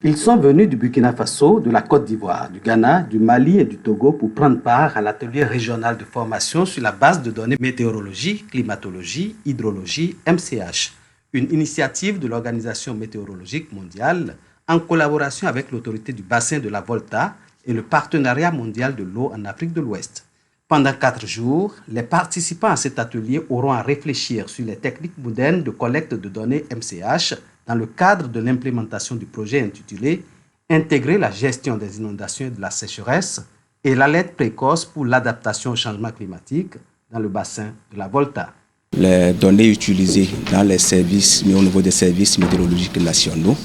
Ils sont venus du Burkina Faso, de la Côte d'Ivoire, du Ghana, du Mali et du Togo pour prendre part à l'atelier régional de formation sur la base de données météorologie, climatologie, hydrologie, MCH, une initiative de l'Organisation météorologique mondiale en collaboration avec l'autorité du bassin de la Volta et le Partenariat mondial de l'eau en Afrique de l'Ouest. Pendant 4 jours, les participants à cet atelier auront à réfléchir sur les techniques modernes de collecte de données MCH dans le cadre de l'implémentation du projet intitulé « Intégrer la gestion des inondations et de la sécheresse et l'alerte précoce pour l'adaptation au changement climatique dans le bassin de la Volta ». Les données utilisées dans les services, mais au niveau des services météorologiques nationaux,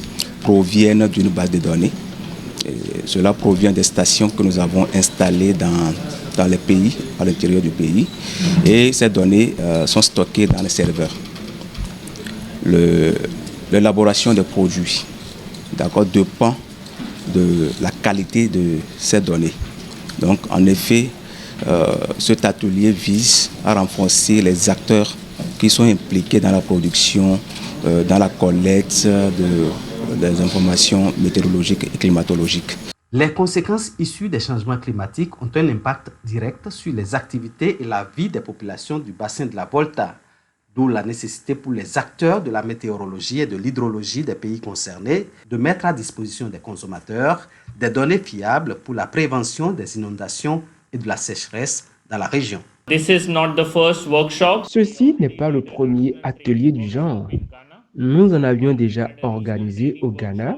proviennent d'une base de données. Cela provient des stations que nous avons installées dans les pays, à l'intérieur du pays. Et ces données sont stockées dans les serveurs. L'élaboration des produits dépend de la qualité de ces données. Donc, en effet, cet atelier vise à renforcer les acteurs qui sont impliqués dans la production, dans la collecte des informations météorologiques et climatologiques. Les conséquences issues des changements climatiques ont un impact direct sur les activités et la vie des populations du bassin de la Volta, d'où la nécessité pour les acteurs de la météorologie et de l'hydrologie des pays concernés de mettre à disposition des consommateurs des données fiables pour la prévention des inondations et de la sécheresse dans la région. Ceci n'est pas le premier atelier du genre. Nous en avions déjà organisé au Ghana.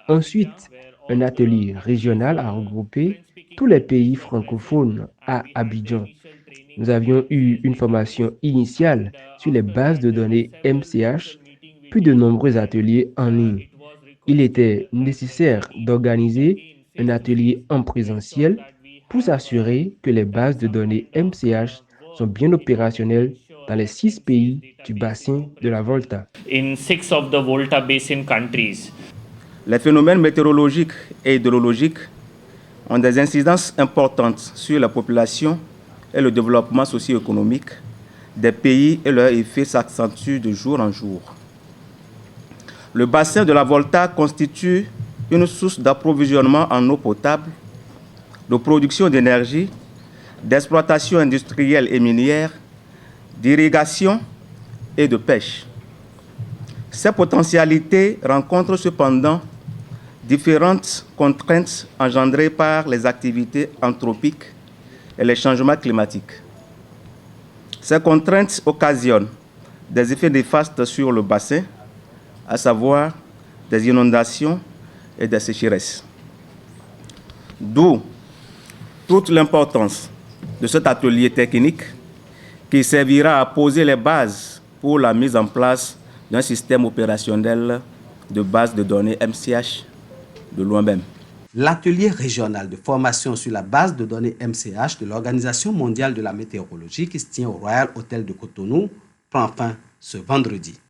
Ensuite, un atelier régional a regroupé tous les pays francophones à Abidjan. Nous avions eu une formation initiale sur les bases de données MCH, puis de nombreux ateliers en ligne. Il était nécessaire d'organiser un atelier en présentiel pour s'assurer que les bases de données MCH sont bien opérationnelles dans les 6 pays du bassin de la Volta. Les phénomènes météorologiques et hydrologiques ont des incidences importantes sur la population et le développement socio-économique des pays et leur effet s'accentue de jour en jour. Le bassin de la Volta constitue une source d'approvisionnement en eau potable, de production d'énergie, d'exploitation industrielle et minière, d'irrigation et de pêche. Ces potentialités rencontrent cependant différentes contraintes engendrées par les activités anthropiques et les changements climatiques. Ces contraintes occasionnent des effets néfastes sur le bassin, à savoir des inondations et des sécheresses. D'où toute l'importance de cet atelier technique qui servira à poser les bases pour la mise en place d'un système opérationnel de base de données MCH de loin même. L'atelier régional de formation sur la base de données MCH de l'Organisation mondiale de la météorologie qui se tient au Royal Hotel de Cotonou prend fin ce vendredi.